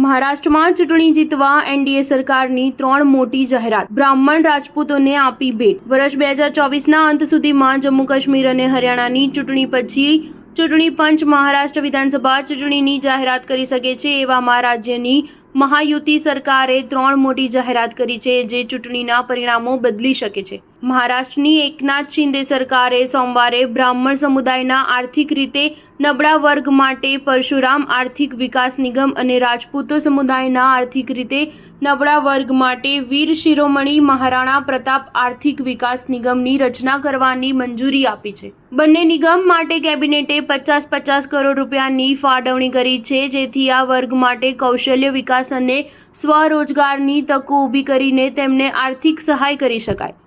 મહારાષ્ટ્રમાં ચૂંટણી જીતવા એનડીએ સરકારની 3 મોટી જાહેરાત બ્રાહ્મણ રાજપૂતોને આપી ભેટ। વર્ષ 2024ના અંત સુધીમાં જમ્મુ કાશ્મીર અને હરિયાણાની ચૂંટણી પછી ચૂંટણી પંચ મહારાષ્ટ્ર વિધાનસભા ચૂંટણીની જાહેરાત કરી શકે છે। એવામાં રાજ્યની મહાયુતિ સરકારે 3 મોટી જાહેરાત કરી છે જે ચૂંટણીના પરિણામો બદલી શકે છે। મહારાષ્ટ્રની એકનાથ શિંદે સરકારે સોમવારે બ્રાહ્મણ સમુદાયના આર્થિક રીતે નબળા વર્ગ માટે પરશુરામ આર્થિક વિકાસ નિગમ અને રાજપૂત સમુદાયના આર્થિક રીતે નબળા વર્ગ માટે વીર શિરોમણી મહારાણા પ્રતાપ આર્થિક વિકાસ નિગમની રચના કરવાની મંજૂરી આપી છે। બંને નિગમ માટે કેબિનેટે 50-50 કરોડ રૂપિયાની ફાળવણી કરી છે જેથી આ વર્ગ માટે કૌશલ્ય વિકાસ અને સ્વરોજગારની તકો ઊભી કરીને તેમને આર્થિક સહાય કરી શકાય।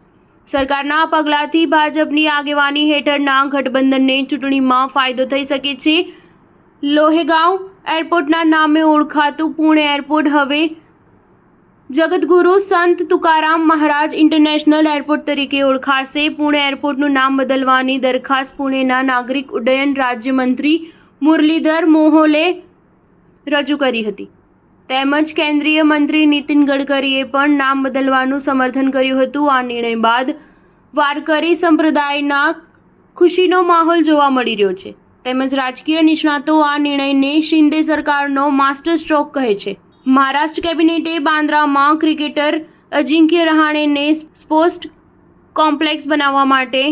સરકારના પગલાંથી ભાજપની આગેવાની હેઠળના ગઠબંધનને ચૂંટણીમાં ફાયદો થઈ શકે છે। લોહેગાંવ એરપોર્ટના નામે ઓળખાતું પુણે એરપોર્ટ હવે જગતગુરુ સંત તુકારામ મહારાજ ઇન્ટરનેશનલ એરપોર્ટ તરીકે ઓળખાશે। પુણે એરપોર્ટનું નામ બદલવાની દરખાસ્ત પુણેના નાગરિક ઉડ્ડયન રાજ્યમંત્રી મુરલીધર મોહોલે રજૂ કરી હતી તેમજ કેન્દ્રીય મંત્રી નીતિન ગડકરીએ પણ નામ બદલવાનું સમર્થન કર્યું હતું। આ નિર્ણય બાદ વારકરી સંપ્રદાયના ખુશીનો માહોલ જોવા મળી રહ્યો છે તેમજ રાજકીય નિષ્ણાતો આ નિર્ણયને શિંદે સરકારનો માસ્ટર સ્ટ્રોક કહે છે। મહારાષ્ટ્ર કેબિનેટે બાંદ્રામાં ક્રિકેટર અજિંક્ય રહાણેને સ્પોર્ટ્સ કોમ્પ્લેક્સ બનાવવા માટે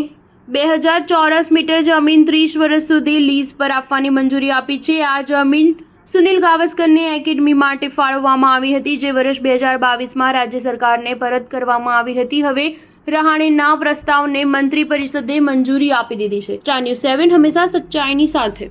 2000 ચોરસ મીટર જમીન 30 વર્ષ સુધી લીઝ પર આપવાની મંજૂરી આપી છે। આ જમીન સુનિલ ગાવસ્કરની એકેડમી માટે ફાળવવામાં આવી હતી જે વર્ષ 2022માં રાજ્ય સરકારને પરત કરવામાં આવી હતી। હવે રહાણેના પ્રસ્તાવને મંત્રી પરિષદે મંજૂરી આપી દીધી છે। સ્ટાર ન્યૂઝ 7 હંમેશા સચ્ચાઈની સાથે।